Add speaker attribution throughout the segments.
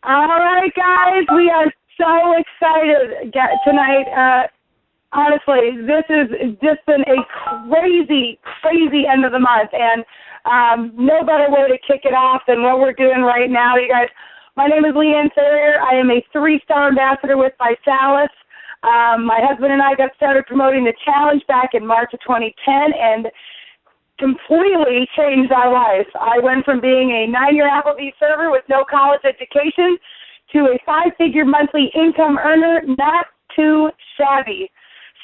Speaker 1: All right, guys, we are so excited tonight. Honestly, this has just been a crazy, crazy end of the month, and no better way to kick it off than what we're doing right now, you guys. My name is Leanne Farrior. I am a 3-star ambassador with ViSalus. My husband and I got started promoting the challenge back in March of 2010, and completely changed our life. I went from being a 9-year Applebee's server with no college education to a 5-figure monthly income earner, not too shabby.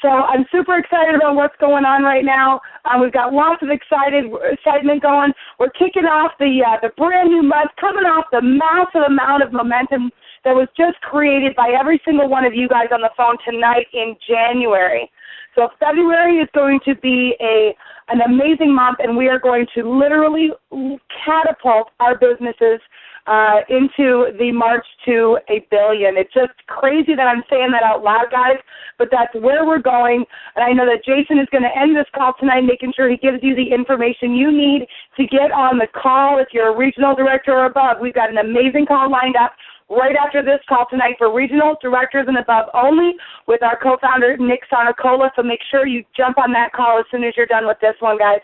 Speaker 1: So I'm super excited about what's going on right now. We've got lots of excitement going. We're kicking off the brand new month, coming off the massive amount of momentum that was just created by every single one of you guys on the phone tonight in January. So February is going to be an amazing month, and we are going to literally catapult our businesses into the march to $1 billion. It's just crazy that I'm saying that out loud, guys, but that's where we're going. And I know that Jason is going to end this call tonight, making sure he gives you the information you need to get on the call if you're a regional director or above. We've got an amazing call lined up right after this call tonight for regional directors and above only with our co-founder, Nick Sanacola. So make sure you jump on that call as soon as you're done with this one, guys.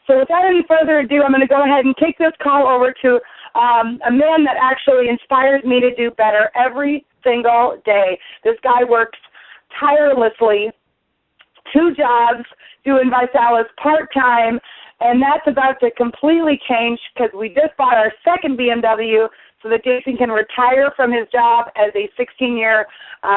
Speaker 1: So without any further ado, I'm going to go ahead and kick this call over to a man that actually inspires me to do better every single day. This guy works tirelessly, 2 jobs, doing ViSalus part-time, and that's about to completely change because we just bought our second BMW so that Jason can retire from his job as a 16-year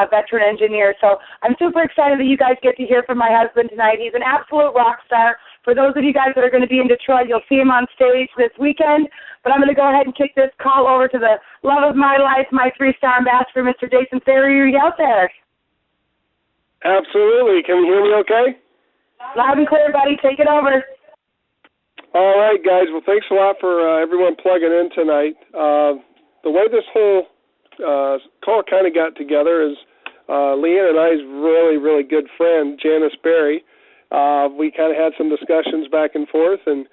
Speaker 1: veteran engineer. So I'm super excited that you guys get to hear from my husband tonight. He's an absolute rock star. For those of you guys that are going to be in Detroit, you'll see him on stage this weekend. But I'm going to go ahead and kick this call over to the love of my life, my 3-star ambassador, Mr. Jason Farrior. Are you out there?
Speaker 2: Absolutely. Can you hear me okay?
Speaker 1: Loud and clear, buddy. Take it over.
Speaker 2: All right, guys. Well, thanks a lot for everyone plugging in tonight. The way this whole call kind of got together is Leanne and I's really, really good friend, Janice Berry. We kind of had some discussions back and forth, and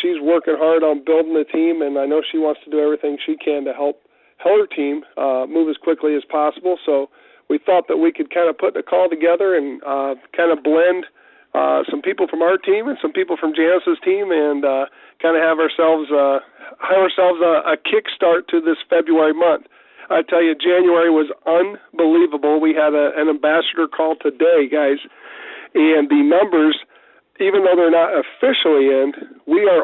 Speaker 2: she's working hard on building the team, and I know she wants to do everything she can to help her team move as quickly as possible. So we thought that we could kind of put a call together and kind of blend some people from our team and some people from Janice's team and kind of have ourselves a kickstart to this February month. I tell you, January was unbelievable. We had an ambassador call today, guys, and the numbers, even though they're not officially in, we are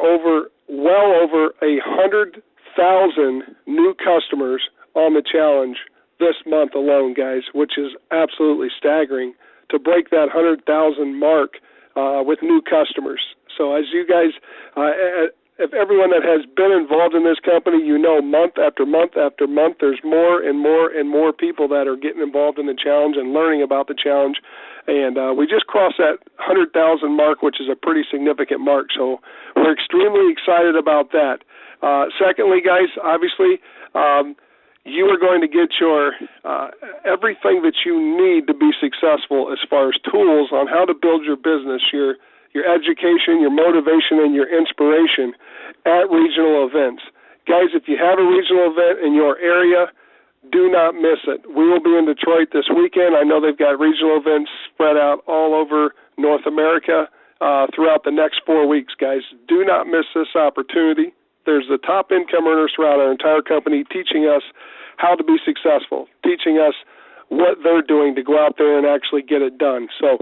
Speaker 2: well over 100,000 new customers on the challenge this month alone, guys, which is absolutely staggering to break that 100,000 mark with new customers. So as you guys, if everyone that has been involved in this company, you know, month after month after month, there's more and more and more people that are getting involved in the challenge and learning about the challenge. And we just crossed that 100,000 mark, which is a pretty significant mark. So we're extremely excited about that. Secondly, guys, obviously, you are going to get your everything that you need to be successful as far as tools on how to build your business, your education, your motivation, and your inspiration at regional events. Guys, if you have a regional event in your area, do not miss it. We will be in Detroit this weekend. I know they've got regional events spread out all over North America throughout the next 4 weeks, guys. Do not miss this opportunity. There's the top income earners throughout our entire company teaching us how to be successful, teaching us what they're doing to go out there and actually get it done. So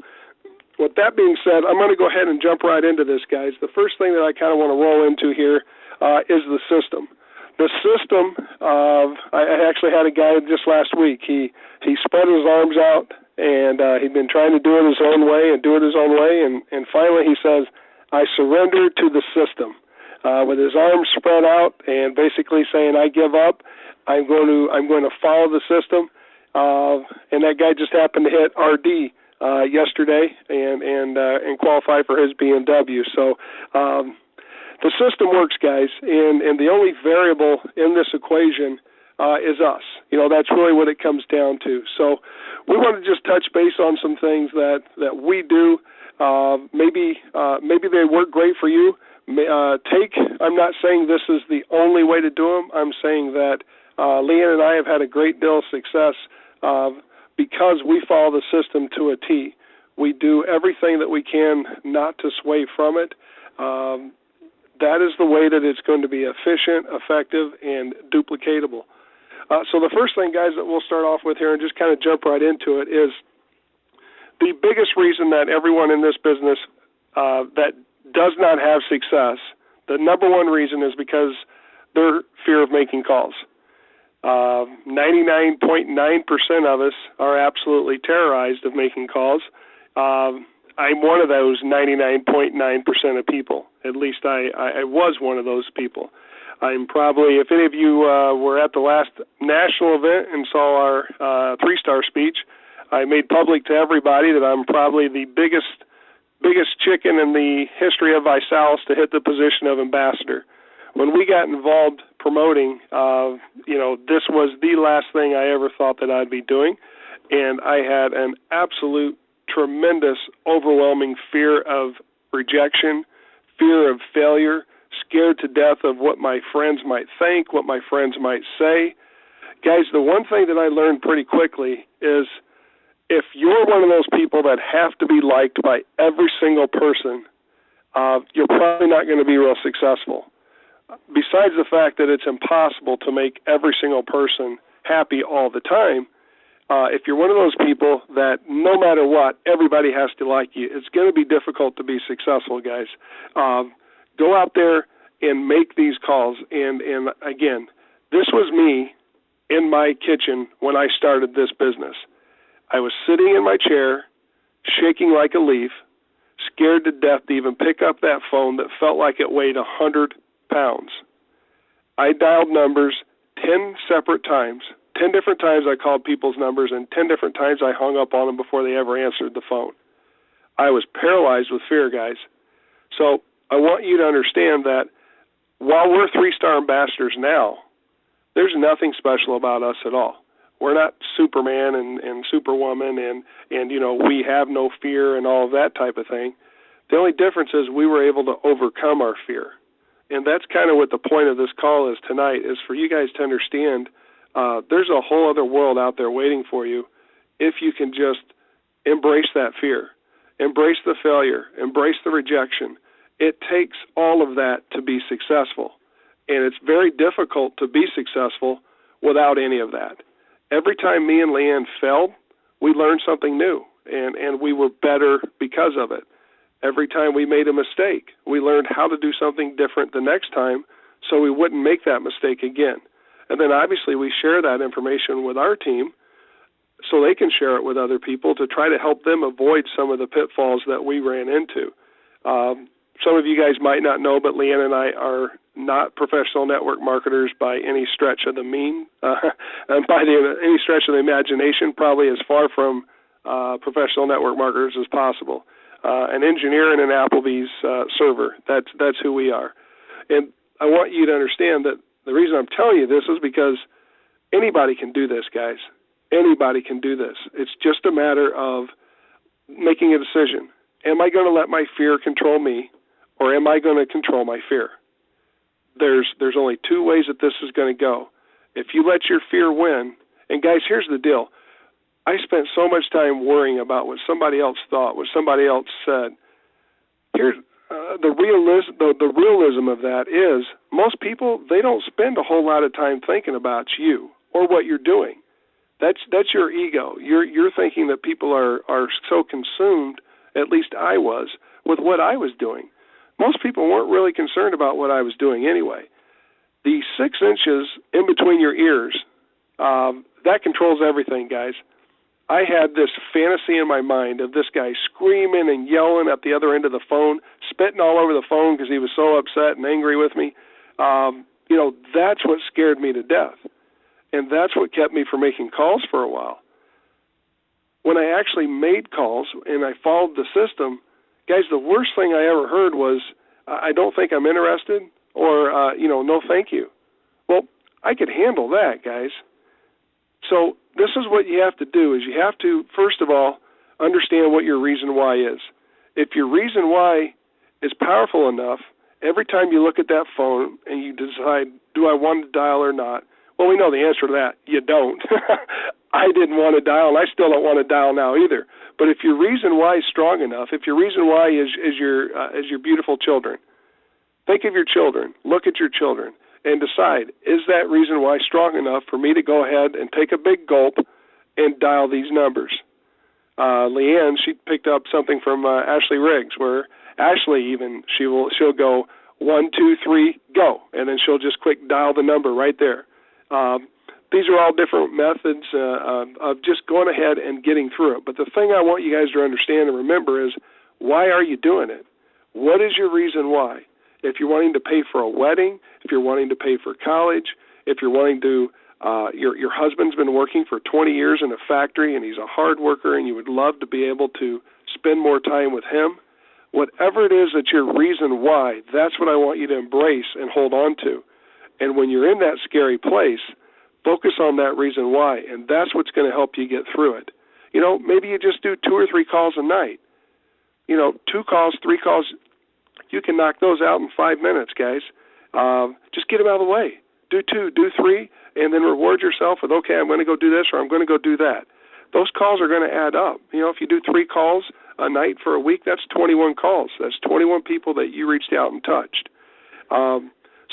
Speaker 2: with that being said, I'm going to go ahead and jump right into this, guys. The first thing that I kind of want to roll into here is the system. The system I actually had a guy just last week. He spread his arms out, and he'd been trying to do it his own way, and finally he says, I surrender to the system. With his arms spread out and basically saying, I give up, I'm going to follow the system. And that guy just happened to hit RD yesterday and qualify for his BMW. So the system works, guys, and the only variable in this equation is us. You know, that's really what it comes down to. So we want to just touch base on some things that we do. Maybe they work great for you. I'm not saying this is the only way to do them. I'm saying that Leanne and I have had a great deal of success because we follow the system to a T. We do everything that we can not to sway from it. That is the way that it's going to be efficient, effective, and duplicatable. So the first thing, guys, that we'll start off with here and just kind of jump right into it is the biggest reason that everyone in this business that does not have success, the number one reason is because their fear of making calls. 99.9% of us are absolutely terrorized of making calls. I'm one of those 99.9% of people. At least I was one of those people. I'm probably, if any of you were at the last national event and saw our 3-star speech, I made public to everybody that I'm probably the biggest chicken in the history of ViSalus to hit the position of ambassador. When we got involved promoting, this was the last thing I ever thought that I'd be doing, and I had an absolute tremendous, overwhelming fear of rejection, fear of failure, scared to death of what my friends might think, what my friends might say. Guys, the one thing that I learned pretty quickly is if you're one of those people that have to be liked by every single person, you're probably not going to be real successful. Besides the fact that it's impossible to make every single person happy all the time, if you're one of those people that no matter what, everybody has to like you, it's going to be difficult to be successful, guys. Go out there and make these calls. And again, this was me in my kitchen when I started this business. I was sitting in my chair, shaking like a leaf, scared to death to even pick up that phone that felt like it weighed 100 pounds. I dialed numbers 10 separate times. 10 different times I called people's numbers, and 10 different times I hung up on them before they ever answered the phone. I was paralyzed with fear, guys. So I want you to understand that while we're 3-star ambassadors now, there's nothing special about us at all. We're not Superman and Superwoman and we have no fear and all of that type of thing. The only difference is we were able to overcome our fear. And that's kind of what the point of this call is tonight, is for you guys to understand there's a whole other world out there waiting for you if you can just embrace that fear, embrace the failure, embrace the rejection. It takes all of that to be successful. And it's very difficult to be successful without any of that. Every time me and Leanne failed, we learned something new, and we were better because of it. Every time we made a mistake, we learned how to do something different the next time so we wouldn't make that mistake again. And then obviously we share that information with our team so they can share it with other people to try to help them avoid some of the pitfalls that we ran into. Some of you guys might not know, but Leanne and I are not professional network marketers by any stretch of the and by any stretch of the imagination, probably as far from professional network marketers as possible. An engineer in an Applebee's server, that's who we are. And I want you to understand that the reason I'm telling you this is because anybody can do this, guys. Anybody can do this. It's just a matter of making a decision. Am I going to let my fear control me, or am I going to control my fear? There's only two ways that this is going to go. If you let your fear win, and guys, here's the deal. I spent so much time worrying about what somebody else thought, what somebody else said. Here's the realism of that is most people, they don't spend a whole lot of time thinking about you or what you're doing. That's your ego. You're thinking that people are so consumed, at least I was, with what I was doing. Most people weren't really concerned about what I was doing anyway. The 6 inches in between your ears, that controls everything, guys. I had this fantasy in my mind of this guy screaming and yelling at the other end of the phone, spitting all over the phone because he was so upset and angry with me. That's what scared me to death. And that's what kept me from making calls for a while. When I actually made calls and I followed the system, guys, the worst thing I ever heard was, I don't think I'm interested, or, no thank you. Well, I could handle that, guys. So this is what you have to do, is you have to, first of all, understand what your reason why is. If your reason why is powerful enough every time you look at that phone and you decide, do I want to dial or not? Well, we know the answer to that. You don't. I didn't want to dial, and I still don't want to dial now either. But if your reason why is strong enough, if your reason why is your beautiful children, think of your children, look at your children, and decide, is that reason why strong enough for me to go ahead and take a big gulp and dial these numbers? Leanne, she picked up something from Ashley Riggs, where Ashley even, she'll go 1, 2, 3, go, and then she'll just quick dial the number right there. These are all different methods of just going ahead and getting through it. But the thing I want you guys to understand and remember is, why are you doing it? What is your reason why? If you're wanting to pay for a wedding, if you're wanting to pay for college, if you're wanting to, your husband's been working for 20 years in a factory and he's a hard worker and you would love to be able to spend more time with him, whatever it is that's your reason why, that's what I want you to embrace and hold on to. And when you're in that scary place, focus on that reason why, and that's what's going to help you get through it. You know, maybe you just do 2 or 3 calls a night. You know, 2 calls, 3 calls, you can knock those out in 5 minutes, guys. Just get them out of the way. Do 2, do 3, and then reward yourself with, okay, I'm going to go do this or I'm going to go do that. Those calls are going to add up. You know, if you do 3 calls a night for a week, that's 21 calls. That's 21 people that you reached out and touched.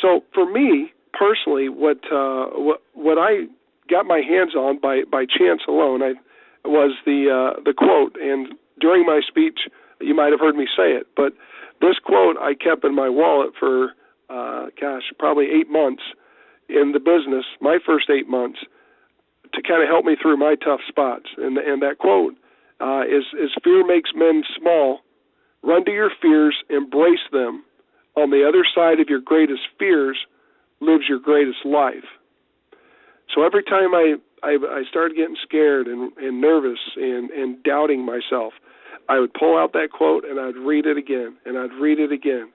Speaker 2: So for me, personally, what I got my hands on by chance alone, was the quote. And during my speech, you might have heard me say it, but this quote I kept in my wallet for, probably 8 months in the business, my first 8 months, to kind of help me through my tough spots. And that quote is fear makes men small. Run to your fears, embrace them. On the other side of your greatest fears lives your greatest life. So every time I started getting scared and nervous and doubting myself, I would pull out that quote and I'd read it again and I'd read it again.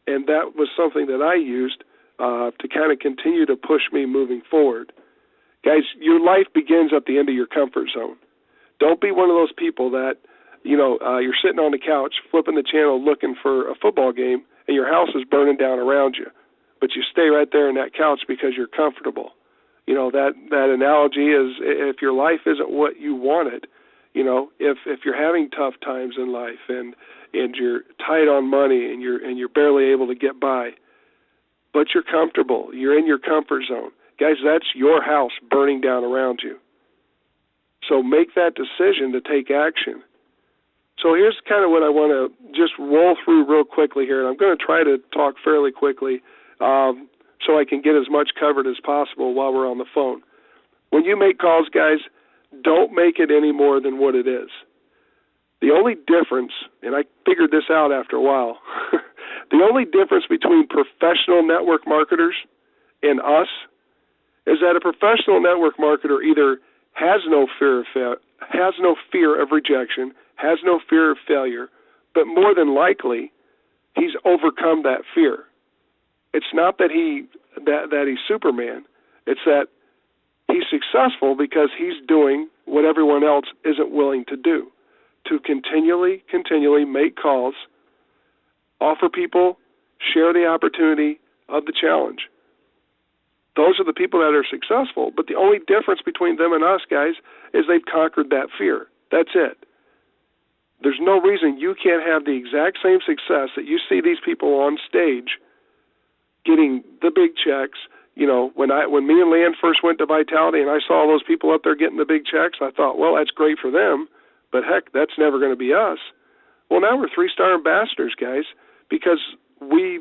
Speaker 2: And that was something that I used to kind of continue to push me moving forward. Guys, your life begins at the end of your comfort zone. Don't be one of those people that, you're sitting on the couch, flipping the channel, looking for a football game, and your house is burning down around you. But you stay right there in that couch because you're comfortable. You know, that analogy is, if your life isn't what you wanted, if you're having tough times in life and you're tight on money and you're barely able to get by, but you're comfortable, you're in your comfort zone. Guys, that's your house burning down around you. So make that decision to take action. So here's kind of what I want to just roll through real quickly here, and I'm going to try to talk fairly quickly so I can get as much covered as possible while we're on the phone. When you make calls, guys, don't make it any more than what it is. The only difference, and I figured this out after a while, the only difference between professional network marketers and us is that a professional network marketer either has no fear of rejection, has no fear of failure, but more than likely, he's overcome that fear. It's not that he's Superman. It's that he's successful because he's doing what everyone else isn't willing to do, to continually make calls, offer people, share the opportunity of the challenge. Those are the people that are successful, but the only difference between them and us, guys, is they've conquered that fear. That's it. There's no reason you can't have the exact same success that you see these people on stage getting the big checks. When me and Leanne first went to Vitality and I saw those people up there getting the big checks, I thought, well, that's great for them, but heck, that's never going to be us. Well, now we're 3-star ambassadors, guys, because we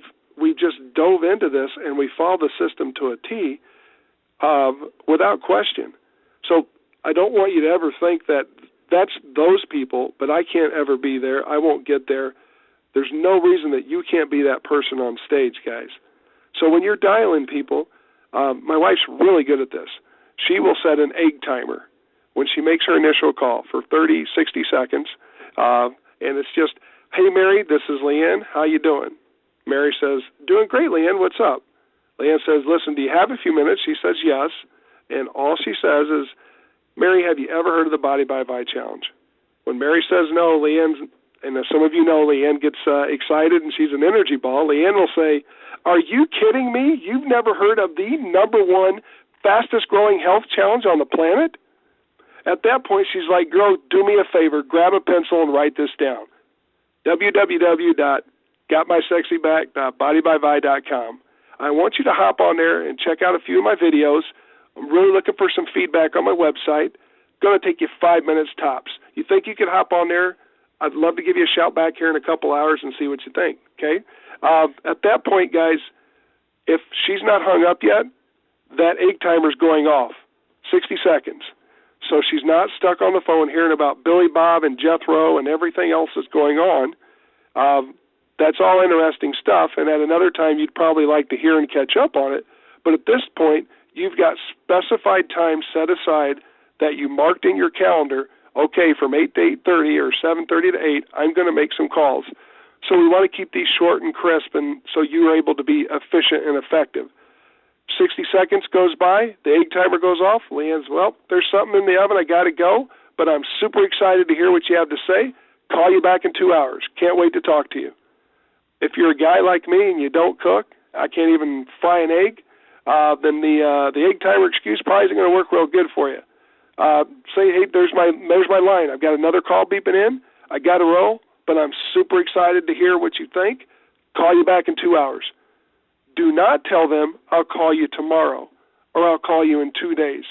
Speaker 2: just dove into this and we followed the system to a T without question. So I don't want you to ever think that that's those people, but I can't ever be there. I won't get there. There's no reason that you can't be that person on stage, guys. So when you're dialing people, my wife's really good at this. She will set an egg timer when she makes her initial call for 30, 60 seconds, and it's just, hey, Mary, this is Leanne. How you doing? Mary says, doing great, Leanne. What's up? Leanne says, listen, do you have a few minutes? She says yes, and all she says is, Mary, have you ever heard of the Body by Vi Challenge? When Mary says no, Leanne's and some of you know Leanne gets excited, and she's an energy ball. Leanne will say, "Are you kidding me? You've never heard of the #1 fastest-growing health challenge on the planet?" At that point, she's like, "Girl, do me a favor. Grab a pencil and write this down. www.gotmysexyback.bodybyvi.com. I want you to hop on there and check out a few of my videos. I'm really looking for some feedback on my website. Going to take you 5 minutes tops. You think you could hop on there? I'd love to give you a shout back here in a couple hours and see what you think, okay?" At that point, guys, if she's not hung up yet, that egg timer's going off, 60 seconds. So she's not stuck on the phone hearing about Billy Bob and Jethro and everything else that's going on. That's all interesting stuff, and at another time you'd probably like to hear and catch up on it. But at this point, you've got specified time set aside that you marked in your calendar. Okay, from 8 to 8:30 or 7:30 to 8, I'm going to make some calls. So we want to keep these short and crisp, and so you're able to be efficient and effective. 60 seconds goes by, the egg timer goes off. Leanne's, "Well, there's something in the oven, I got to go, but I'm super excited to hear what you have to say. Call you back in 2 hours. Can't wait to talk to you." If you're a guy like me and you don't cook, I can't even fry an egg, then the egg timer excuse probably isn't going to work real good for you. Say, "Hey, there's my line. I've got another call beeping in. I got to roll, but I'm super excited to hear what you think. Call you back in 2 hours." Do not tell them, "I'll call you tomorrow," or "I'll call you in 2 days."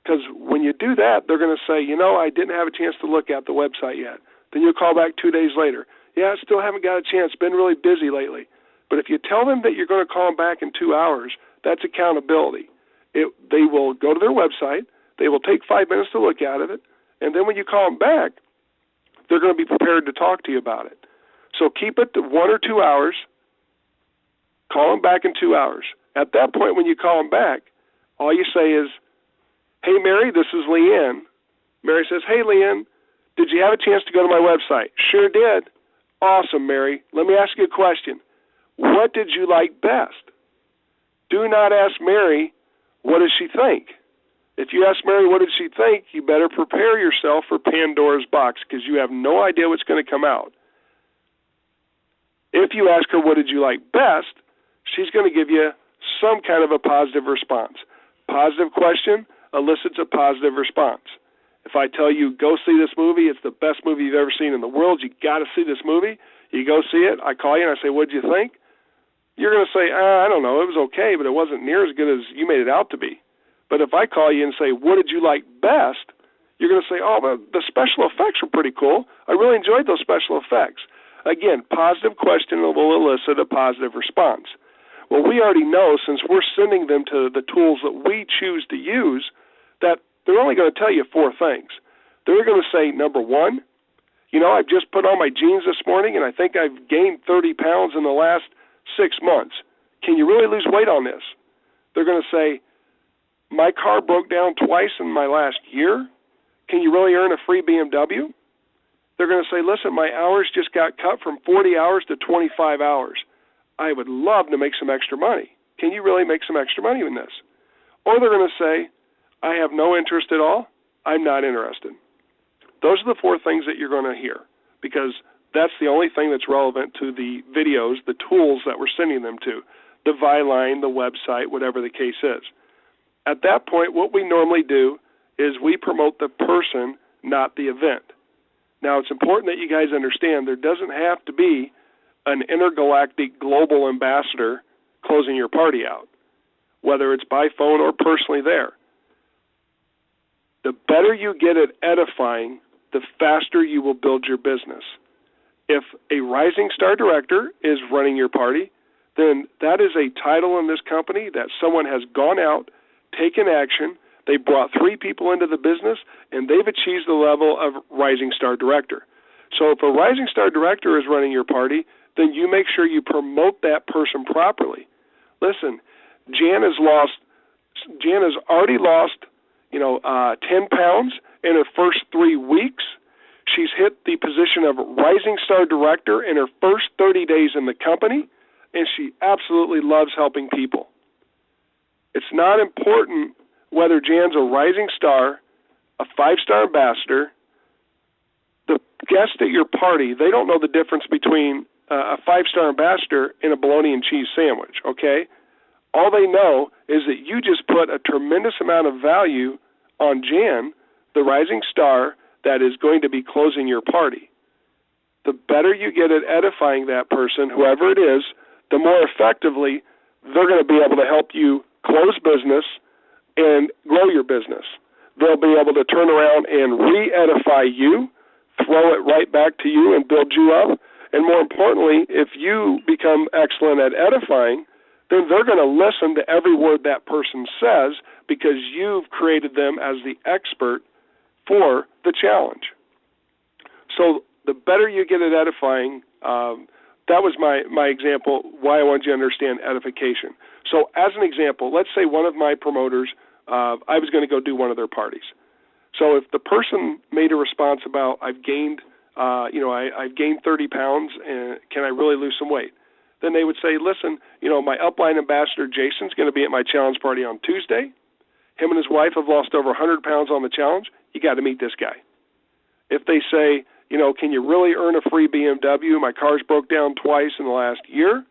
Speaker 2: Because when you do that, they're going to say, "I didn't have a chance to look at the website yet." Then you'll call back 2 days later. "Yeah, I still haven't got a chance. Been really busy lately." But if you tell them that you're going to call them back in 2 hours, that's accountability. They will go to their website. They will take 5 minutes to look at it. And then when you call them back, they're going to be prepared to talk to you about it. So keep it to 1 or 2 hours. Call them back in 2 hours. At that point, when you call them back, all you say is, "Hey, Mary, this is Leanne." Mary says, "Hey, Leanne, did you have a chance to go to my website?" "Sure did." "Awesome, Mary. Let me ask you a question. What did you like best?" Do not ask Mary, "What does she think?" If you ask Mary, "What did she think?" you better prepare yourself for Pandora's box, because you have no idea what's going to come out. If you ask her, "What did you like best?" she's going to give you some kind of a positive response. Positive question elicits a positive response. If I tell you, "Go see this movie, it's the best movie you've ever seen in the world, you got to see this movie," you go see it, I call you and I say, "What did you think?" You're going to say, "I don't know, it was okay, but it wasn't near as good as you made it out to be." But if I call you and say, "What did you like best?" you're going to say, "Oh, the special effects were pretty cool. I really enjoyed those special effects." Again, positive question will elicit a positive response. Well, we already know, since we're sending them to the tools that we choose to use, that they're only going to tell you 4 things. They're going to say, number 1, "I've just put on my jeans this morning, and I think I've gained 30 pounds in the last 6 months. Can you really lose weight on this?" They're going to say, "My car broke down twice in my last year. Can you really earn a free BMW?" They're going to say, "Listen, my hours just got cut from 40 hours to 25 hours. I would love to make some extra money. Can you really make some extra money in this?" Or they're going to say, "I have no interest at all. I'm not interested." Those are the 4 things that you're going to hear, because that's the only thing that's relevant to the videos, the tools that we're sending them to, the ViLine, the website, whatever the case is. At that point, what we normally do is we promote the person, not the event. Now, it's important that you guys understand there doesn't have to be an intergalactic global ambassador closing your party out, whether it's by phone or personally there. The better you get at edifying, the faster you will build your business. If a rising star director is running your party, then that is a title in this company that someone has gone out, taken action, they brought 3 people into the business, and they've achieved the level of rising star director. So if a rising star director is running your party, then you make sure you promote that person properly. Listen, Jan has already lost 10 pounds in her first 3 weeks. She's hit the position of rising star director in her first 30 days in the company, and she absolutely loves helping people. It's not important whether Jan's a rising star, a 5-star ambassador. The guests at your party, they don't know the difference between a 5-star ambassador and a bologna and cheese sandwich, okay? All they know is that you just put a tremendous amount of value on Jan, the rising star that is going to be closing your party. The better you get at edifying that person, whoever it is, the more effectively they're going to be able to help you close business and grow your business. They'll be able to turn around and re-edify you, throw it right back to you and build you up. And more importantly, if you become excellent at edifying, then they're going to listen to every word that person says because you've created them as the expert for the challenge. So the better you get at edifying, that was my example, why I wanted you to understand edification. So as an example, let's say one of my promoters, I was going to go do one of their parties. So if the person made a response about I've gained 30 pounds, and can I really lose some weight? Then they would say, listen, my upline ambassador Jason's going to be at my challenge party on Tuesday. Him and his wife have lost over 100 pounds on the challenge. You got to meet this guy. If they say, can you really earn a free BMW? My car's broke down twice in the last year.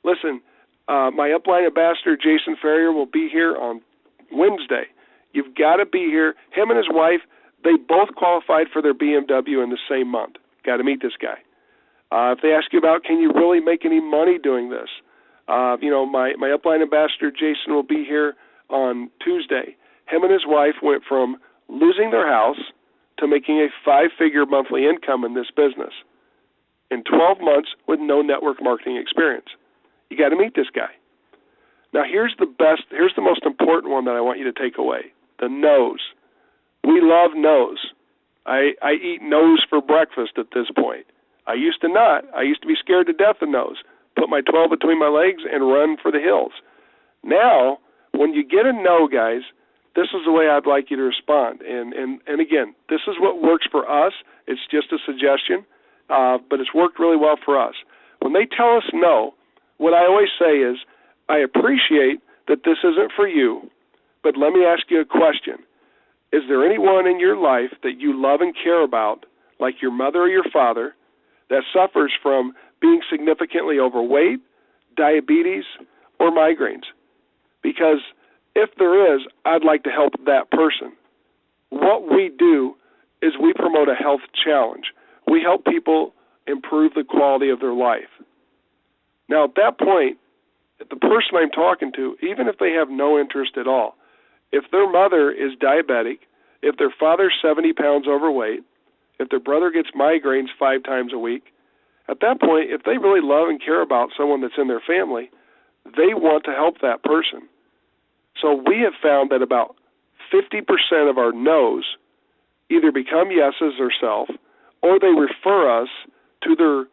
Speaker 2: Listen, my upline ambassador Jason Farrior will be here on Wednesday. You've got to be here. Him and his wife, they both qualified for their BMW in the same month. Got to meet this guy. If they ask you about, can you really make any money doing this? My upline ambassador Jason will be here on Tuesday. Him and his wife went from losing their house to making a 5-figure monthly income in this business in 12 months with no network marketing experience. You got to meet this guy. Now here's the most important one that I want you to take away, the no's. We love no's. I eat no's for breakfast at this point. I used to not. I used to be scared to death of no's. Put my 12 between my legs and run for the hills. Now, when you get a no, guys, this is the way I'd like you to respond. And again, this is what works for us. It's just a suggestion, but it's worked really well for us. When they tell us no, what I always say is, I appreciate that this isn't for you, but let me ask you a question. Is there anyone in your life that you love and care about, like your mother or your father, that suffers from being significantly overweight, diabetes, or migraines? Because if there is, I'd like to help that person. What we do is we promote a health challenge. We help people improve the quality of their life. Now, at that point, the person I'm talking to, even if they have no interest at all, if their mother is diabetic, if their father's 70 pounds overweight, if their brother gets migraines 5 times a week, at that point, if they really love and care about someone that's in their family, they want to help that person. So we have found that about 50% of our no's either become yeses themselves, or they refer us to their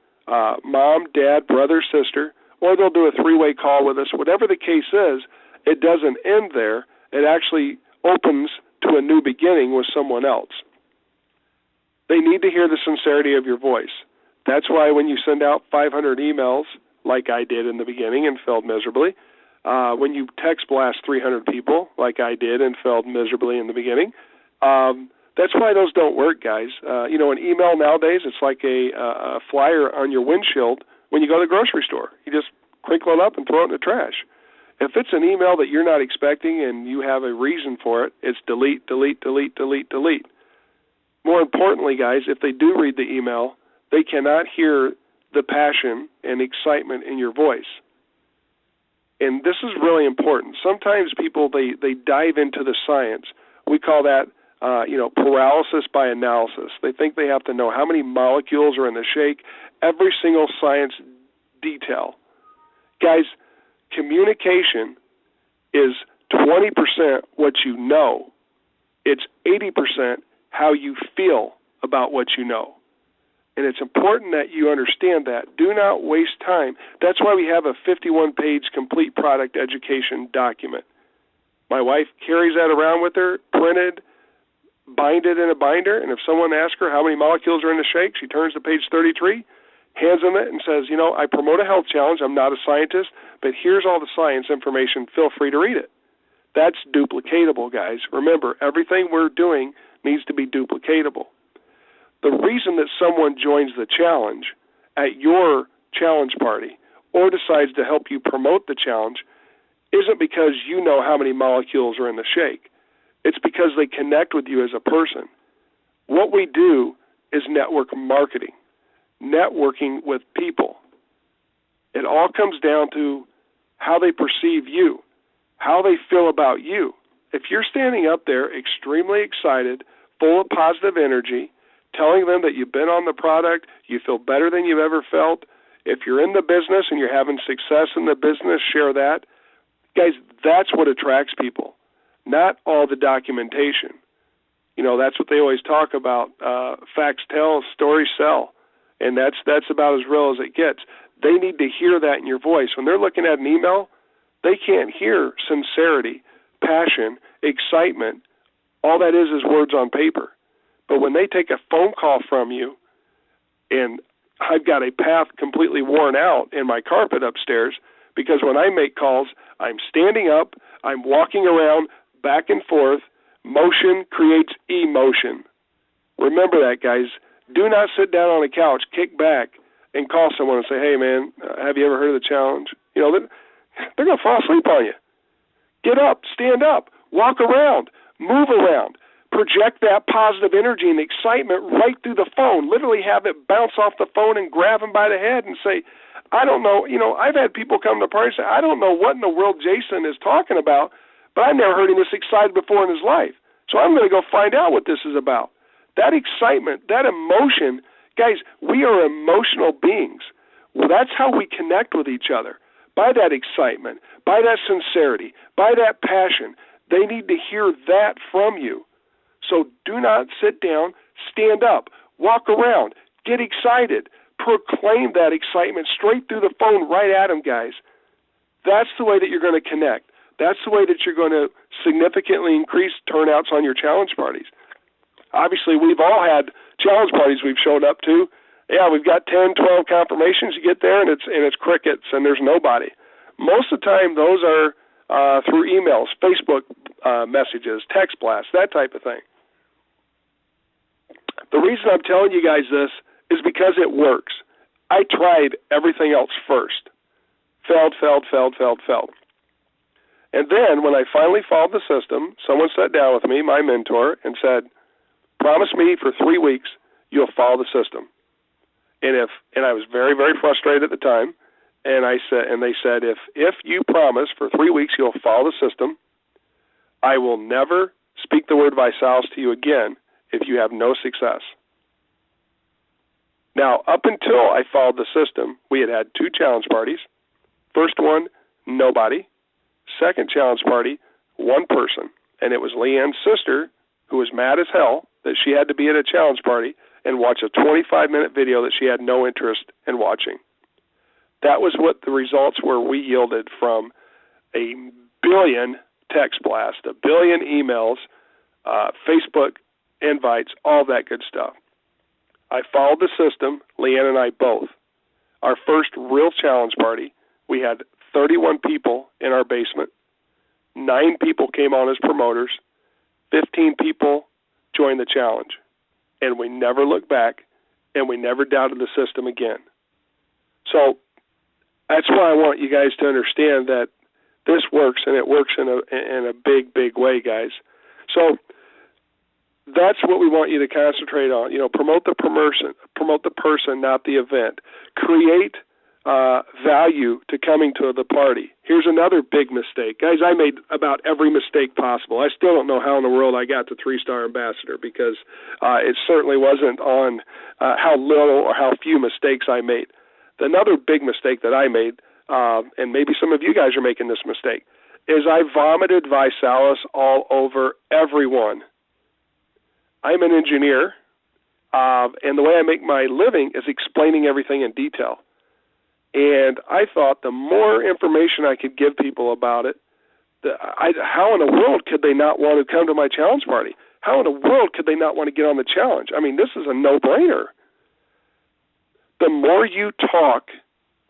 Speaker 2: mom, dad, brother, sister, or they'll do a 3-way call with us. Whatever the case is, it doesn't end there. It actually opens to a new beginning with someone else. They need to hear the sincerity of your voice. That's why when you send out 500 emails, like I did in the beginning and failed miserably, when you text blast 300 people, like I did and failed miserably in the beginning, that's why those don't work, guys. An email nowadays, it's like a flyer on your windshield when you go to the grocery store. You just crinkle it up and throw it in the trash. If it's an email that you're not expecting and you have a reason for it, it's delete, delete, delete, delete, delete. More importantly, guys, if they do read the email, they cannot hear the passion and excitement in your voice. And this is really important. Sometimes people, they dive into the science. We call that, paralysis by analysis. They think they have to know how many molecules are in the shake, every single science detail. Guys, communication is 20% what you know. It's 80% how you feel about what you know. And it's important that you understand that. Do not waste time. That's why we have a 51-page complete product education document. My wife carries that around with her, printed, binded in a binder, and if someone asks her how many molecules are in the shake, she turns to page 33, hands them it, and says, I promote a health challenge. I'm not a scientist, but here's all the science information. Feel free to read it. That's duplicatable, guys. Remember, everything we're doing needs to be duplicatable. The reason that someone joins the challenge at your challenge party or decides to help you promote the challenge isn't because you know how many molecules are in the shake. It's because they connect with you as a person. What we do is network marketing, networking with people. It all comes down to how they perceive you, how they feel about you. If you're standing up there extremely excited, full of positive energy, telling them that you've been on the product, you feel better than you've ever felt, if you're in the business and you're having success in the business, share that. Guys, that's what attracts people, not all the documentation. You know, that's what they always talk about. Facts tell, stories sell, and that's about as real as it gets. They need to hear that in your voice. When they're looking at an email, they can't hear sincerity, passion, excitement. All that is words on paper. But when they take a phone call from you, and I've got a path completely worn out in my carpet upstairs, because when I make calls, I'm standing up, I'm walking around back and forth. Motion creates emotion. Remember that, guys. Do not sit down on a couch, kick back, and call someone and say, hey, man, have you ever heard of the challenge? You know, they're going to fall asleep on you. Get up, stand up, walk around, move around. Project that positive energy and excitement right through the phone. Literally have it bounce off the phone and grab them by the head and say, I don't know, you know, I've had people come to the party and say, I don't know what in the world Jason is talking about, but I've never heard him this excited before in his life. So I'm going to go find out what this is about. That excitement, that emotion, guys, we are emotional beings. Well, that's how we connect with each other, by that excitement, by that sincerity, by that passion. They need to hear that from you. So do not sit down, stand up, walk around, get excited, proclaim that excitement straight through the phone right at them, guys. That's the way that you're going to connect. That's the way that you're going to significantly increase turnouts on your challenge parties. Obviously, we've all had challenge parties we've showed up to. Yeah, we've got 10, 12 confirmations. You get there, and it's crickets, and there's nobody. Most of the time, those are through emails, Facebook messages, text blasts, that type of thing. The reason I'm telling you guys this is because it works. I tried everything else first. Failed. And then when I finally followed the system, someone sat down with me, my mentor, and said, promise me for 3 weeks you'll follow the system. And I was very, very frustrated at the time, and they said, if you promise for 3 weeks you'll follow the system, I will never speak the word ViSalus to you again if you have no success. Now, up until I followed the system, we had 2 challenge parties. First one, nobody. Second challenge party, 1 person. And it was Leanne's sister, who was mad as hell that she had to be at a challenge party and watch a 25-minute video that she had no interest in watching. That was what the results were we yielded from a billion text blasts, a billion emails, Facebook invites, all that good stuff. I followed the system, Leanne and I both. Our first real challenge party, we had 31 people in our basement. 9 people came on as promoters. 15 people joined the challenge. And we never looked back, and we never doubted the system again. So that's why I want you guys to understand that this works, and it works in a big, big way, guys. So that's what we want you to concentrate on. You know, promote the person, not the event. Create value to coming to the party. Here's another big mistake. Guys, I made about every mistake possible. I still don't know how in the world I got to 3-star ambassador, because it certainly wasn't on how little or how few mistakes I made. Another big mistake that I made, and maybe some of you guys are making this mistake, is I vomited ViSalus all over everyone. I'm an engineer, and the way I make my living is explaining everything in detail. And I thought the more information I could give people about it, how in the world could they not want to come to my challenge party? How in the world could they not want to get on the challenge? I mean, this is a no-brainer. The more you talk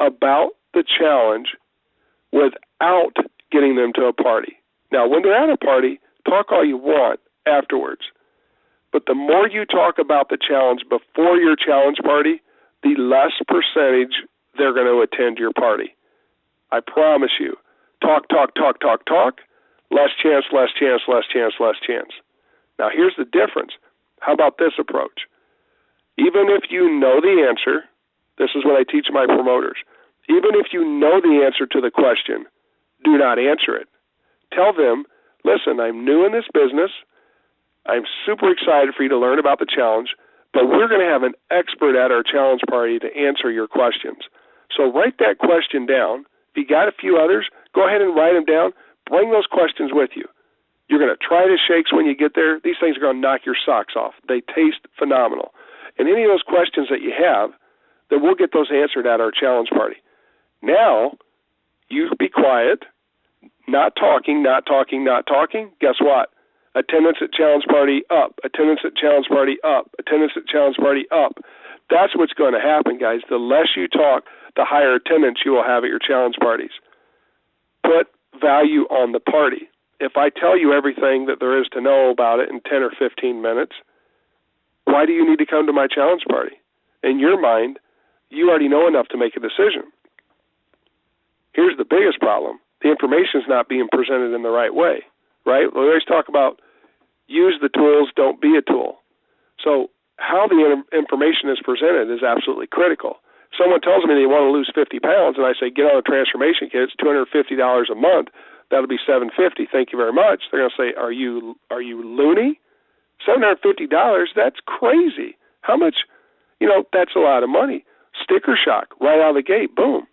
Speaker 2: about the challenge without getting them to a party. Now, when they're at a party, talk all you want afterwards. But the more you talk about the challenge before your challenge party, the less percentage they're going to attend your party. I promise you. Talk, less chance, less chance, less chance, less chance. Now, here's the difference. How about this approach? Even if you know the answer, this is what I teach my promoters, even if you know the answer to the question, do not answer it. Tell them, listen, I'm new in this business. I'm super excited for you to learn about the challenge, but we're going to have an expert at our challenge party to answer your questions. So write that question down. If you got a few others, go ahead and write them down. Bring those questions with you. You're going to try the shakes when you get there. These things are going to knock your socks off. They taste phenomenal. And any of those questions that you have, then we'll get those answered at our challenge party. Now, you be quiet, not talking. Guess what? Attendance at challenge party up. Attendance at challenge party up. Attendance at challenge party up. That's what's going to happen, guys. The less you talk, the higher attendance you will have at your challenge parties. Put value on the party. If I tell you everything that there is to know about it in 10 or 15 minutes, why do you need to come to my challenge party? In your mind, you already know enough to make a decision. Here's the biggest problem. The information is not being presented in the right way, right? We always talk about use the tools, don't be a tool. So how the information is presented is absolutely critical. Someone tells me they want to lose 50 pounds, and I say, get on a transformation kit. It's $250 a month. That'll be $750. Thank you very much. They're going to say, are you loony? $750? That's crazy. How much? That's a lot of money. Sticker shock right out of the gate. Boom.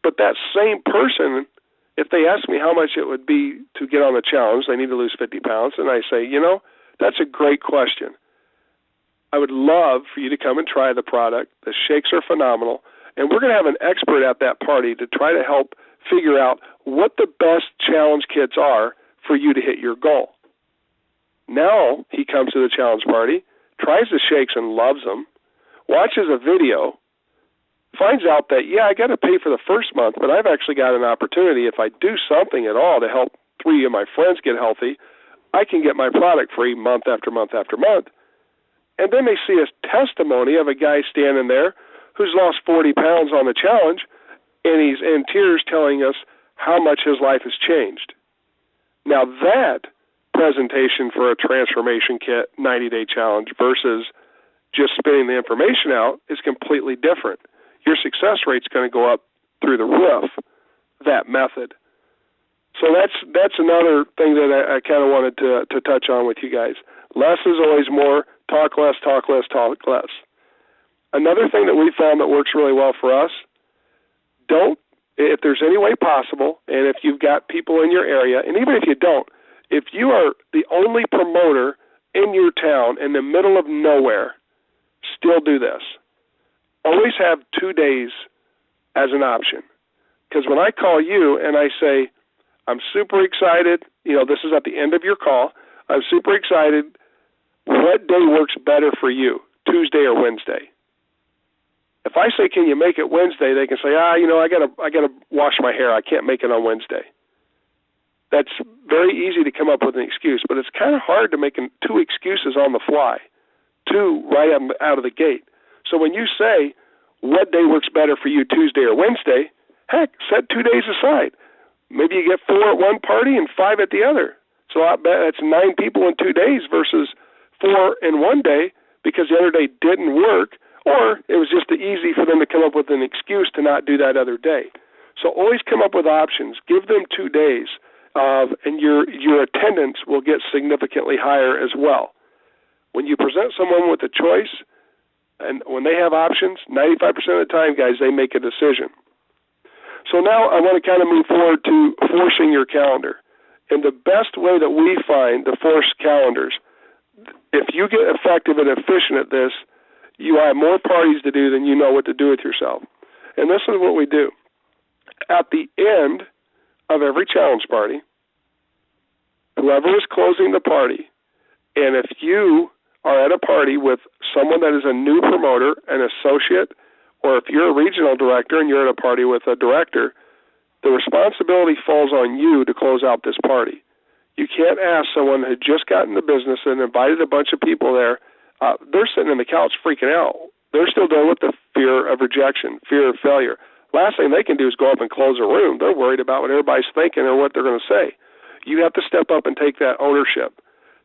Speaker 2: But that same person, if they ask me how much it would be to get on the challenge, they need to lose 50 pounds, and I say, that's a great question. I would love for you to come and try the product. The shakes are phenomenal, and we're going to have an expert at that party to try to help figure out what the best challenge kits are for you to hit your goal. Now he comes to the challenge party, tries the shakes and loves them, watches a video, finds out that, I got to pay for the first month, but I've actually got an opportunity. If I do something at all to help 3 of my friends get healthy, I can get my product free month after month after month. And then they see a testimony of a guy standing there who's lost 40 pounds on the challenge, and he's in tears telling us how much his life has changed. Now that presentation for a transformation kit 90-day challenge versus just spitting the information out is completely different. Your success rate's going to go up through the roof, that method. So that's another thing that I kind of wanted to touch on with you guys. Less is always more. Talk less, talk less, talk less. Another thing that we found that works really well for us, if there's any way possible, and if you've got people in your area, and even if you don't, if you are the only promoter in your town in the middle of nowhere, still do this. Always have 2 days as an option. Because when I call you and I say, I'm super excited, this is at the end of your call, I'm super excited, what day works better for you, Tuesday or Wednesday? If I say, can you make it Wednesday, they can say, I gotta wash my hair. I can't make it on Wednesday. That's very easy to come up with an excuse, but it's kind of hard to make 2 excuses on the fly, 2 right out of the gate. So when you say, what day works better for you, Tuesday or Wednesday, heck, set 2 days aside. Maybe you get 4 at one party and 5 at the other. So that's 9 people in 2 days versus 4 in one day because the other day didn't work, or it was just easy for them to come up with an excuse to not do that other day. So always come up with options. Give them 2 days, and your attendance will get significantly higher as well. When you present someone with a choice, and when they have options, 95% of the time, guys, they make a decision. So now I want to kind of move forward to forcing your calendar. And the best way that we find to force calendars, if you get effective and efficient at this, you have more parties to do than you know what to do with yourself. And this is what we do. At the end of every challenge party, whoever is closing the party, and if you are at a party with someone that is a new promoter, an associate, or if you're a regional director and you're at a party with a director, the responsibility falls on you to close out this party. You can't ask someone who just got into business and invited a bunch of people there. They're sitting on the couch freaking out. They're still dealing with the fear of rejection, fear of failure. Last thing they can do is go up and close a room. They're worried about what everybody's thinking or what they're going to say. You have to step up and take that ownership.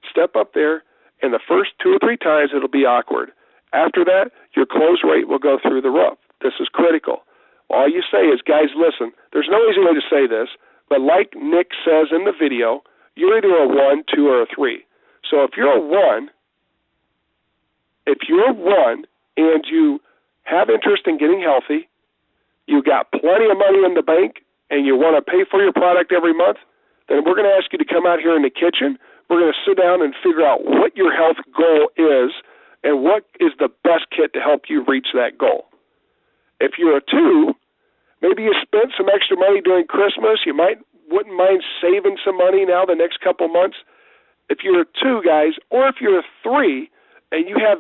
Speaker 2: Step up there, and the first 2 or 3 times it'll be awkward. After that, your close rate will go through the roof. This is critical. All you say is, guys, listen, there's no easy way to say this, but like Nick says in the video, you're either a 1, 2, or a 3. So if you're a 1, and you have interest in getting healthy, you got plenty of money in the bank, and you want to pay for your product every month, then we're going to ask you to come out here in the kitchen. We're going to sit down and figure out what your health goal is and what is the best kit to help you reach that goal. If you're a 2, maybe you spent some extra money during Christmas. You wouldn't mind saving some money now the next couple months. If you're a 2, guys, or if you're a 3 and you have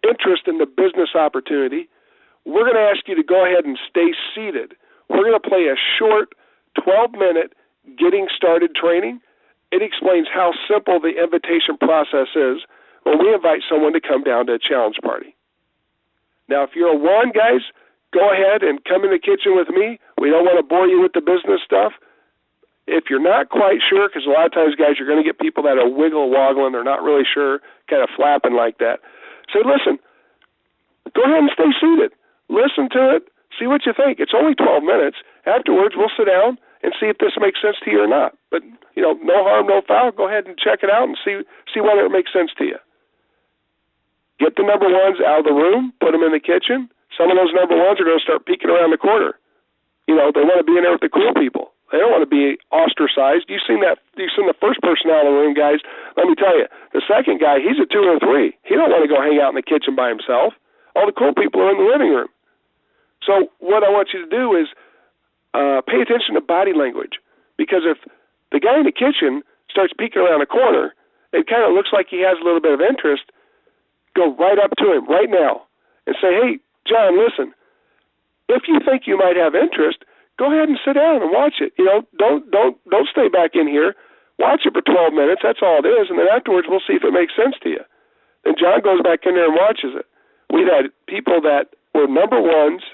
Speaker 2: interest in the business opportunity, we're going to ask you to go ahead and stay seated. We're going to play a short 12-minute getting started training. It explains how simple the invitation process is when we invite someone to come down to a challenge party. Now, if you're a 1, guys, go ahead and come in the kitchen with me. We don't want to bore you with the business stuff. If you're not quite sure, because a lot of times, guys, you're going to get people that are wiggle-woggling, they're not really sure, kind of flapping like that. Say, listen, go ahead and stay seated. Listen to it. See what you think. It's only 12 minutes. Afterwards, we'll sit down and see if this makes sense to you or not. But, no harm, no foul. Go ahead and check it out and see whether it makes sense to you. Get the number 1s out of the room, put them in the kitchen. Some of those number 1s are going to start peeking around the corner. They want to be in there with the cool people. They don't want to be ostracized. You've seen the first person out of the room, guys. Let me tell you, the second guy, he's a 2 or 3. He don't want to go hang out in the kitchen by himself. All the cool people are in the living room. So what I want you to do is pay attention to body language, because if the guy in the kitchen starts peeking around the corner, it kind of looks like he has a little bit of interest. Go right up to him right now and say, hey, John, listen, if you think you might have interest, go ahead and sit down and watch it. Don't stay back in here. Watch it for 12 minutes. That's all it is. And then afterwards, we'll see if it makes sense to you. Then John goes back in there and watches it. We've had people that were number 1s,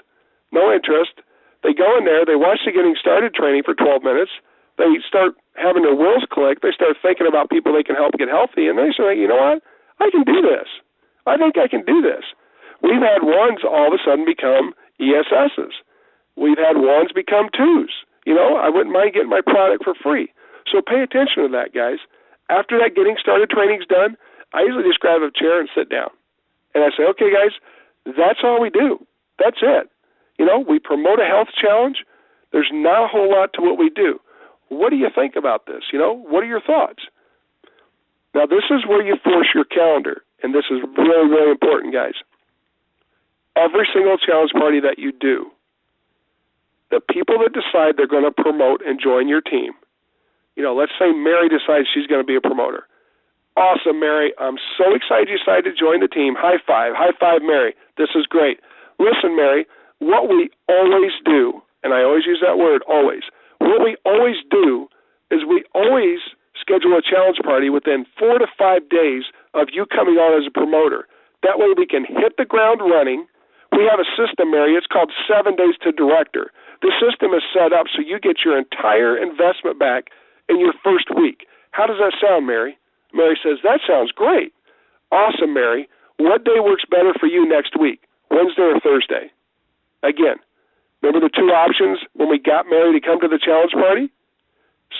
Speaker 2: no interest. They go in there, they watch the getting started training for 12 minutes. They start having their wheels click. They start thinking about people they can help get healthy. And they say, you know what? I can do this. I think I can do this. We've had 1s all of a sudden become ESSs. We've had 1s become 2s. I wouldn't mind getting my product for free. So pay attention to that, guys. After that getting started training's done, I usually just grab a chair and sit down. And I say, okay, guys, that's all we do. That's it. We promote a health challenge. There's not a whole lot to what we do. What do you think about this? What are your thoughts? Now, this is where you force your calendar, and this is really, really important, guys. Every single challenge party that you do, the people that decide they're going to promote and join your team, let's say Mary decides she's going to be a promoter. Awesome, Mary. I'm so excited you decided to join the team. High five. High five, Mary. This is great. Listen, Mary, what we always do, and I always use that word, always, what we always do is we always schedule a challenge party within 4 to 5 days of you coming on as a promoter. That way we can hit the ground running. We have a system, Mary. It's called 7 Days to Director. The system is set up so you get your entire investment back in your first week. How does that sound, Mary? Mary says, that sounds great. Awesome, Mary. What day works better for you next week, Wednesday or Thursday? Again, remember the 2 options when we got Mary to come to the challenge party?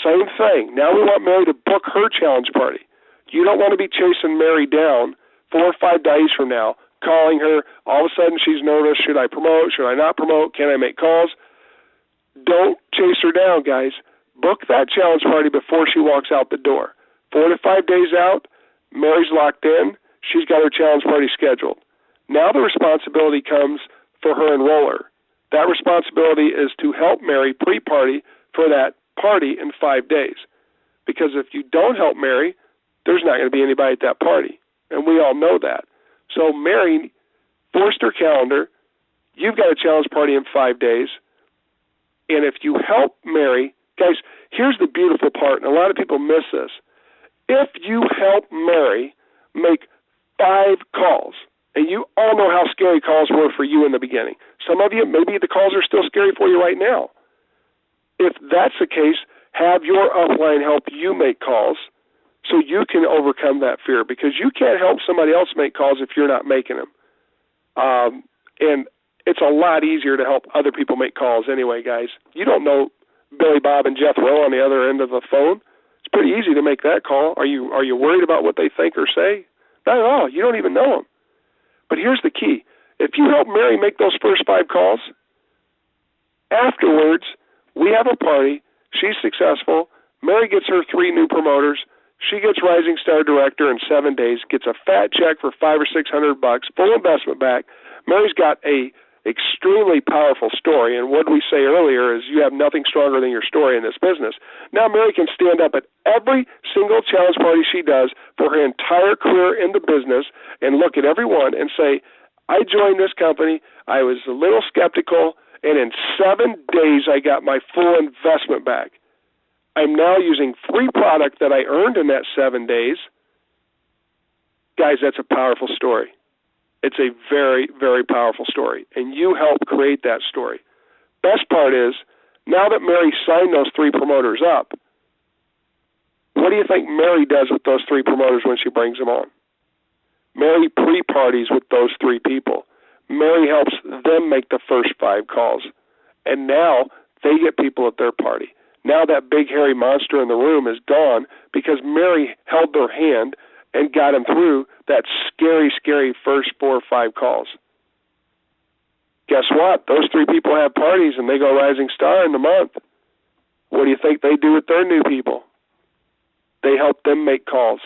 Speaker 2: Same thing. Now we want Mary to book her challenge party. You don't want to be chasing Mary down 4 or 5 days from now, calling her. All of a sudden she's nervous. Should I promote? Should I not promote? Can I make calls? Don't chase her down, guys. Book that challenge party before she walks out the door. 4 to 5 days out, Mary's locked in. She's got her challenge party scheduled. Now the responsibility comes for her enroller. That responsibility is to help Mary pre-party for that party in 5 days. Because if you don't help Mary, there's not going to be anybody at that party. And we all know that. So Mary forced her calendar. You've got a challenge party in 5 days. And if you help Mary Guys, here's the beautiful part, and a lot of people miss this. If you help Mary make 5 calls, and you all know how scary calls were for you in the beginning. Some of you, maybe the calls are still scary for you right now. If that's the case, have your upline help you make calls so you can overcome that fear, because you can't help somebody else make calls if you're not making them. And it's a lot easier to help other people make calls anyway, guys. You don't know Billy Bob and Jethro on the other end of the phone. It's pretty easy to make that call. Are you worried about what they think or say? Not at all. You don't even know them. But here's the key. If you help Mary make those first 5 calls, afterwards, we have a party. She's successful. Mary gets her 3 new promoters. She gets Rising Star Director in 7 days, gets a fat check for $500 or $600, full investment back. Mary's got a extremely powerful story, and what we say earlier is you have nothing stronger than your story in this business. Now Mary can stand up at every single challenge party she does for her entire career in the business and look at everyone and say, I joined this company, I was a little skeptical, and in 7 days I got my full investment back. I'm now using free product that I earned in that 7 days. Guys, that's a powerful story. It's a very, very powerful story, and you help create that story. Best part is, now that Mary signed those 3 promoters up, what do you think Mary does with those 3 promoters when she brings them on? Mary pre-parties with those 3 people. Mary helps them make the first 5 calls, and now they get people at their party. Now that big hairy monster in the room is gone because Mary held their hand and got them through that scary, scary first 4 or 5 calls. Guess what? Those 3 people have parties and they go Rising Star in the month. What do you think they do with their new people? They help them make calls.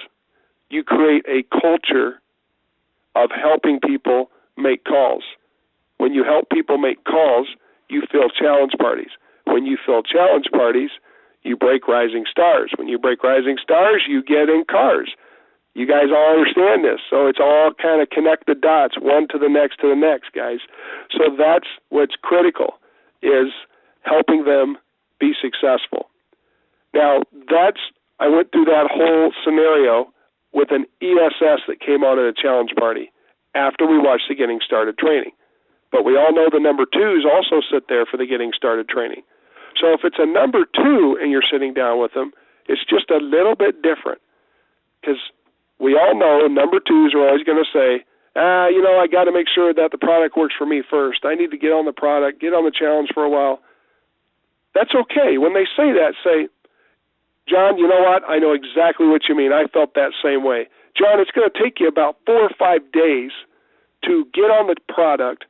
Speaker 2: You create a culture of helping people make calls. When you help people make calls, you fill challenge parties. When you fill challenge parties, you break Rising Stars. When you break Rising Stars, you get in cars. You guys all understand this, so it's all kind of connect the dots, one to the next, guys. So that's what's critical, is helping them be successful. Now, I went through that whole scenario with an ESS that came on at a challenge party after we watched the Getting Started training. But we all know the number 2s also sit there for the Getting Started training. So if it's a number 2 and you're sitting down with them, it's just a little bit different, because we all know number 2s are always going to say, I got to make sure that the product works for me first. I need to get on the product, get on the challenge for a while. That's okay. When they say that, say, John, you know what? I know exactly what you mean. I felt that same way. John, it's going to take you about 4 or 5 days to get on the product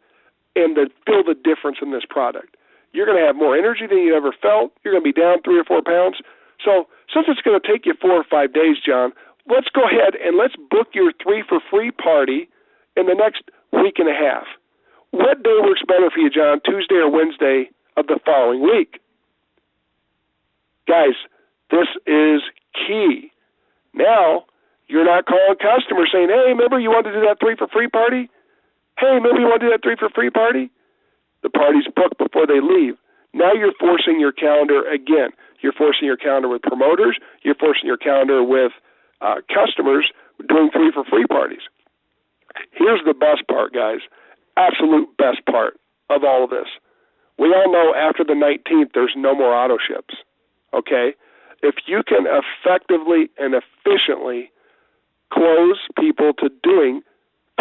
Speaker 2: and to feel the difference in this product. You're going to have more energy than you ever felt. You're going to be down 3 or 4 pounds. So since it's going to take you 4 or 5 days, John, let's go ahead and let's book your 3 for free party in the next week and a half. What day works better for you, John, Tuesday or Wednesday of the following week? Guys, this is key. Now, you're not calling customers saying, hey, remember you wanted to do that 3 for free party? Hey, remember you want to do that 3 for free party? The party's booked before they leave. Now you're forcing your calendar again. You're forcing your calendar with promoters. You're forcing your calendar with customers doing 3 for free parties. Here's the best part, guys. Absolute best part of all of this. We all know after the 19th, there's no more auto ships. Okay? If you can effectively and efficiently close people to doing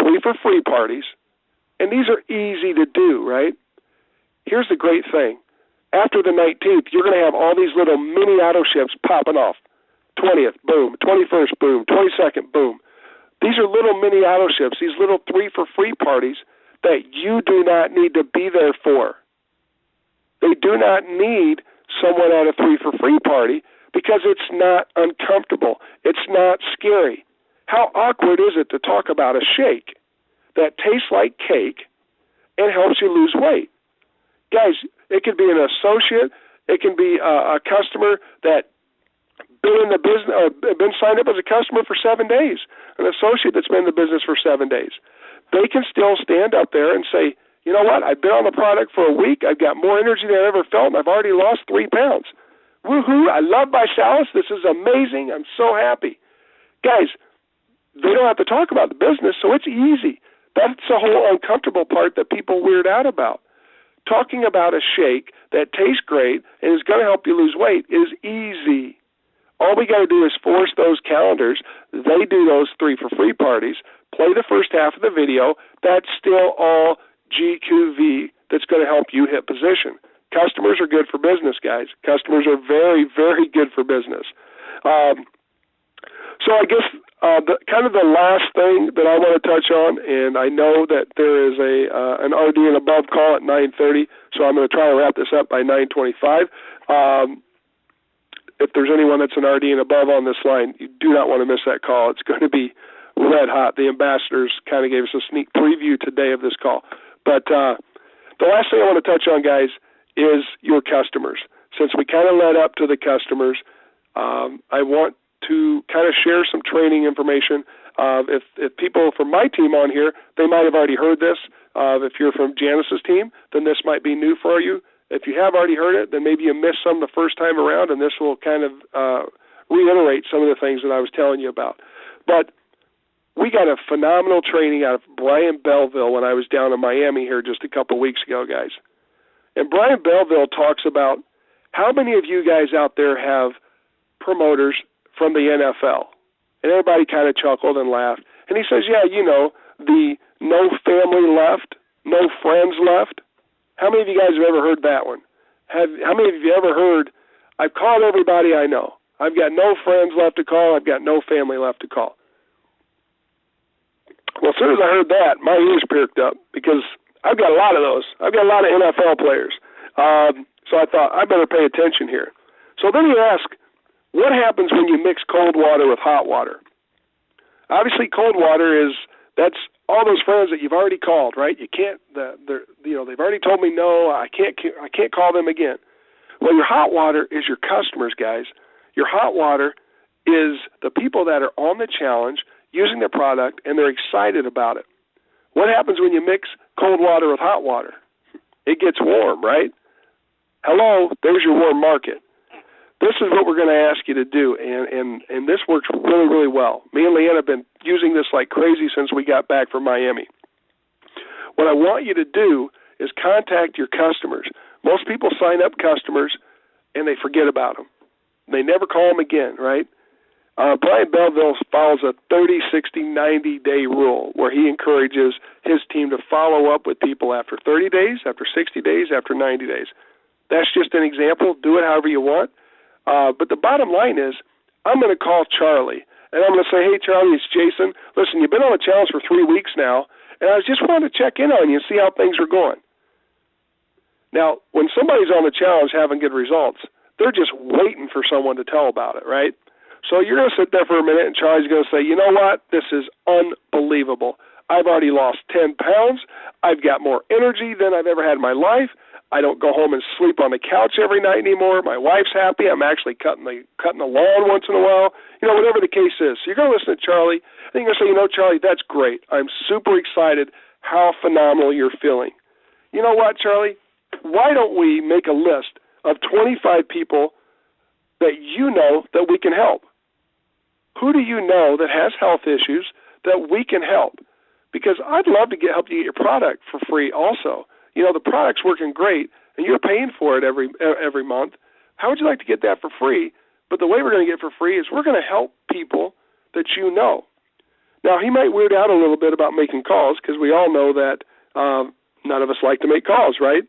Speaker 2: 3 for free parties, and these are easy to do, right? Here's the great thing. After the 19th, you're going to have all these little mini auto ships popping off. 20th, boom. 21st, boom. 22nd, boom. These are little mini auto ships, these little 3 for free parties that you do not need to be there for. They do not need someone at a 3 for free party because it's not uncomfortable. It's not scary. How awkward is it to talk about a shake that tastes like cake and helps you lose weight? Guys, it could be an associate. It can be a customer that been in the business, been signed up as a customer for 7 days, an associate that's been in the business for 7 days. They can still stand up there and say, you know what, I've been on the product for a week, I've got more energy than I ever felt, and I've already lost 3 pounds. Woohoo, I love ViSalus. This is amazing. I'm so happy. Guys, they don't have to talk about the business, so it's easy. That's the whole uncomfortable part that people weird out about. Talking about a shake that tastes great and is going to help you lose weight is easy. All we got to do is force those calendars. They do those 3 for free parties. Play the first half of the video. That's still all GQV that's going to help you hit position. Customers are good for business, guys. Customers are very, very good for business. So I guess the last thing that I want to touch on, and I know that there is an RD and above call at 9:30, so I'm going to try to wrap this up by 9:25. If there's anyone that's an RD and above on this line, you do not want to miss that call. It's going to be red hot. The ambassadors kind of gave us a sneak preview today of this call. But the last thing I want to touch on, guys, is your customers. Since we kind of led up to the customers, I want to kind of share some training information. If people from my team on here, they might have already heard this. If you're from Janice's team, then this might be new for you. If you have already heard it, then maybe you missed some the first time around, and this will kind of reiterate some of the things that I was telling you about. But we got a phenomenal training out of Brian Belleville when I was down in Miami here just a couple weeks ago, guys. And Brian Belleville talks about how many of you guys out there have promoters from the NFL. And everybody kind of chuckled and laughed. And he says, yeah, you know, the no family left, no friends left. How many of you guys have ever heard that one? How many of you ever heard, I've called everybody I know. I've got no friends left to call. I've got no family left to call. Well, as soon as I heard that, my ears perked up because I've got a lot of those. I've got a lot of NFL players. So I thought, I better pay attention here. So then you ask, what happens when you mix cold water with hot water? Obviously, cold water that's all those friends that you've already called, right? You can't, they've already told me no. I can't call them again. Well, your hot water is your customers, guys. Your hot water is the people that are on the challenge using the product and they're excited about it. What happens when you mix cold water with hot water? It gets warm, right? Hello, there's your warm market. This is what we're going to ask you to do, and this works really, really well. Me and Leanne have been using this like crazy since we got back from Miami. What I want you to do is contact your customers. Most people sign up customers, and they forget about them. They never call them again, right? Brian Belleville follows a 30, 60, 90-day rule where he encourages his team to follow up with people after 30 days, after 60 days, after 90 days. That's just an example. Do it however you want. But the bottom line is, I'm going to call Charlie, and I'm going to say, hey, Charlie, it's Jason. Listen, you've been on the challenge for 3 weeks now, and I just wanted to check in on you and see how things are going. Now, when somebody's on the challenge having good results, they're just waiting for someone to tell about it, right? So you're going to sit there for a minute, and Charlie's going to say, you know what? This is unbelievable. I've already lost 10 pounds. I've got more energy than I've ever had in my life. I don't go home and sleep on the couch every night anymore. My wife's happy. I'm actually cutting the lawn once in a while. You know, whatever the case is. So you're going to listen to Charlie, and you're going to say, you know, Charlie, that's great. I'm super excited how phenomenal you're feeling. You know what, Charlie? Why don't we make a list of 25 people that you know that we can help? Who do you know that has health issues that we can help? Because I'd love to help you get your product for free also. You know, the product's working great, and you're paying for it every month. How would you like to get that for free? But the way we're going to get it for free is we're going to help people that you know. Now, he might weird out a little bit about making calls because we all know that none of us like to make calls, right?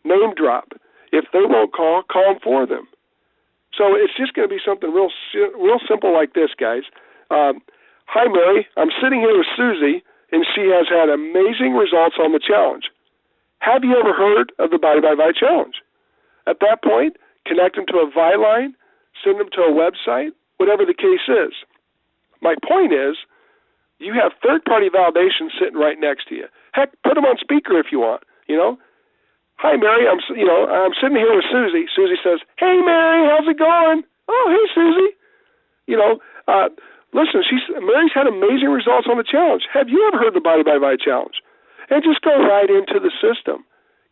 Speaker 2: Name drop. If they won't call them for them. So it's just going to be something real simple like this, guys. Hi, Mary. I'm sitting here with Susie, and she has had amazing results on the challenge. Have you ever heard of the Body by Vi Challenge? At that point, connect them to a Vi line, send them to a website, whatever the case is. My point is, you have third-party validation sitting right next to you. Heck, put them on speaker if you want, you know. Hi, Mary, I'm sitting here with Susie. Susie says, hey, Mary, how's it going? Oh, hey, Susie. You know, listen, Mary's had amazing results on the challenge. Have you ever heard the Body by Vi Challenge? And just go right into the system.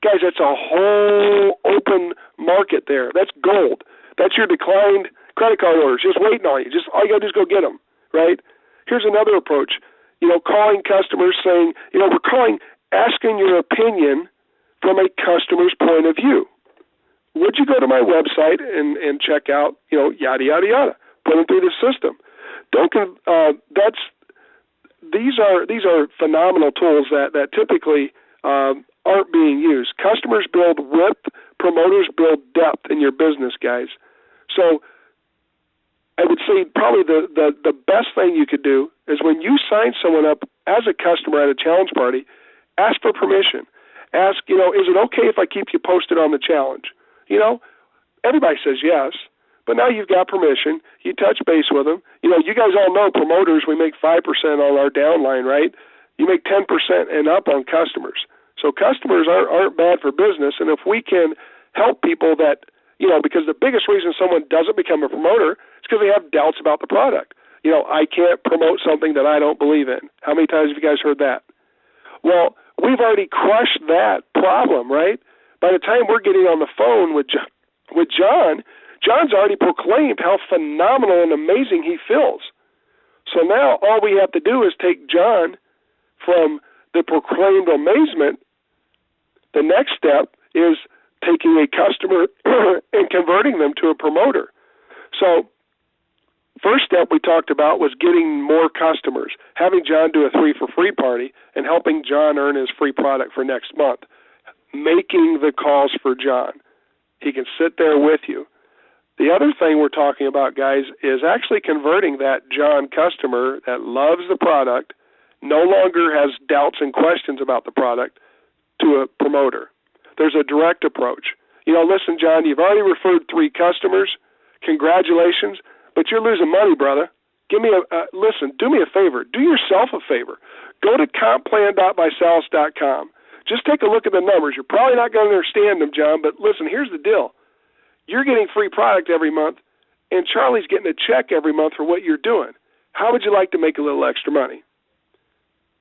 Speaker 2: Guys, that's a whole open market there. That's gold. That's your declined credit card orders, just waiting on you. Just all you got to do is go get them, right? Here's another approach. Calling customers saying, we're calling, asking your opinion from a customer's point of view. Would you go to my website and check out, yada, yada, yada. Put them through the system. These are phenomenal tools that typically aren't being used. Customers build width, promoters build depth in your business, guys. So I would say probably the best thing you could do is when you sign someone up as a customer at a challenge party, ask for permission. Ask, is it okay if I keep you posted on the challenge? Everybody says yes, but now you've got permission. You touch base with them. You guys all know promoters, we make 5% on our downline, right? You make 10% and up on customers. So customers aren't bad for business, and if we can help people that, because the biggest reason someone doesn't become a promoter is because they have doubts about the product. I can't promote something that I don't believe in. How many times have you guys heard that? Well, we've already crushed that problem, right? By the time we're getting on the phone with John, John's already proclaimed how phenomenal and amazing he feels. So now all we have to do is take John from the proclaimed amazement. The next step is taking a customer and converting them to a promoter. So first step we talked about was getting more customers, having John do a 3 for free party and helping John earn his free product for next month, making the calls for John. He can sit there with you. The other thing we're talking about, guys, is actually converting that John customer that loves the product, no longer has doubts and questions about the product, to a promoter. There's a direct approach. Listen, John, you've already referred 3 customers. Congratulations, but you're losing money, brother. Do me a favor. Do yourself a favor. Go to compplan.visalus.com. Just take a look at the numbers. You're probably not going to understand them, John, but listen, here's the deal. You're getting free product every month, and Charlie's getting a check every month for what you're doing. How would you like to make a little extra money?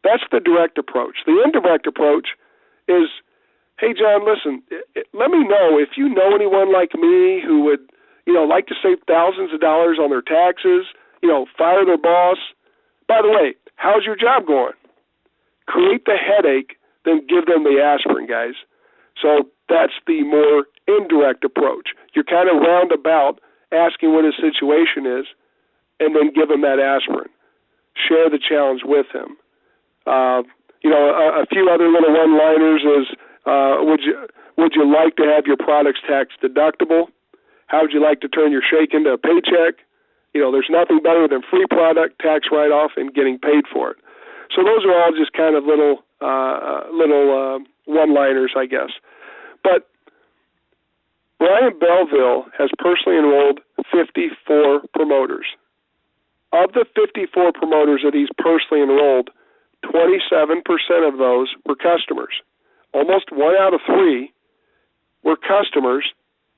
Speaker 2: That's the direct approach. The indirect approach is, hey, John, listen, let me know if you know anyone like me who would, like to save thousands of dollars on their taxes, fire their boss. By the way, how's your job going? Create the headache, then give them the aspirin, guys. So that's the more indirect approach. You're kind of roundabout asking what his situation is, and then give him that aspirin. Share the challenge with him. A few other little one-liners is, would you like to have your products tax deductible? How would you like to turn your shake into a paycheck? There's nothing better than free product, tax write-off, and getting paid for it. So those are all just kind of little one-liners, I guess. But Brian Belleville has personally enrolled 54 promoters. Of the 54 promoters that he's personally enrolled, 27% of those were customers. Almost 1 out of 3 were customers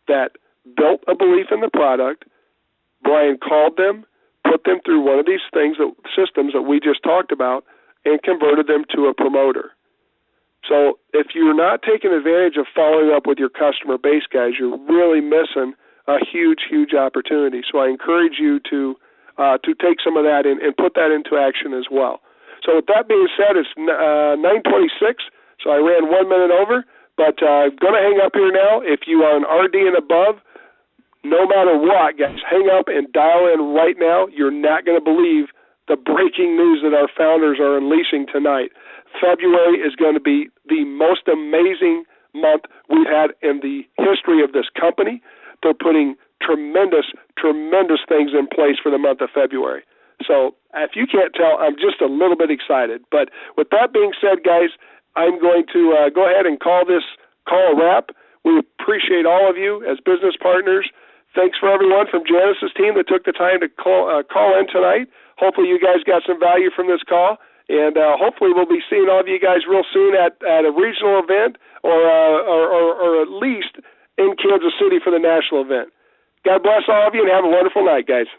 Speaker 2: that built a belief in the product. Brian called them, put them through one of these systems that we just talked about, and converted them to a promoter. So if you're not taking advantage of following up with your customer base, guys, you're really missing a huge, huge opportunity. So I encourage you to take some of that and put that into action as well. So with that being said, it's 9:26, so I ran 1 minute over, but I'm going to hang up here now. If you are an RD and above, no matter what, guys, hang up and dial in right now. You're not going to believe the breaking news that our founders are unleashing tonight. February is going to be the most amazing month we've had in the history of this company. They're putting tremendous, tremendous things in place for the month of February. So if you can't tell, I'm just a little bit excited. But with that being said, guys, I'm going to go ahead and call this call a wrap. We appreciate all of you as business partners. Thanks for everyone from Janice's team that took the time to call in tonight. Hopefully you guys got some value from this call, and hopefully we'll be seeing all of you guys real soon at a regional event or at least in Kansas City for the national event. God bless all of you, and have a wonderful night, guys.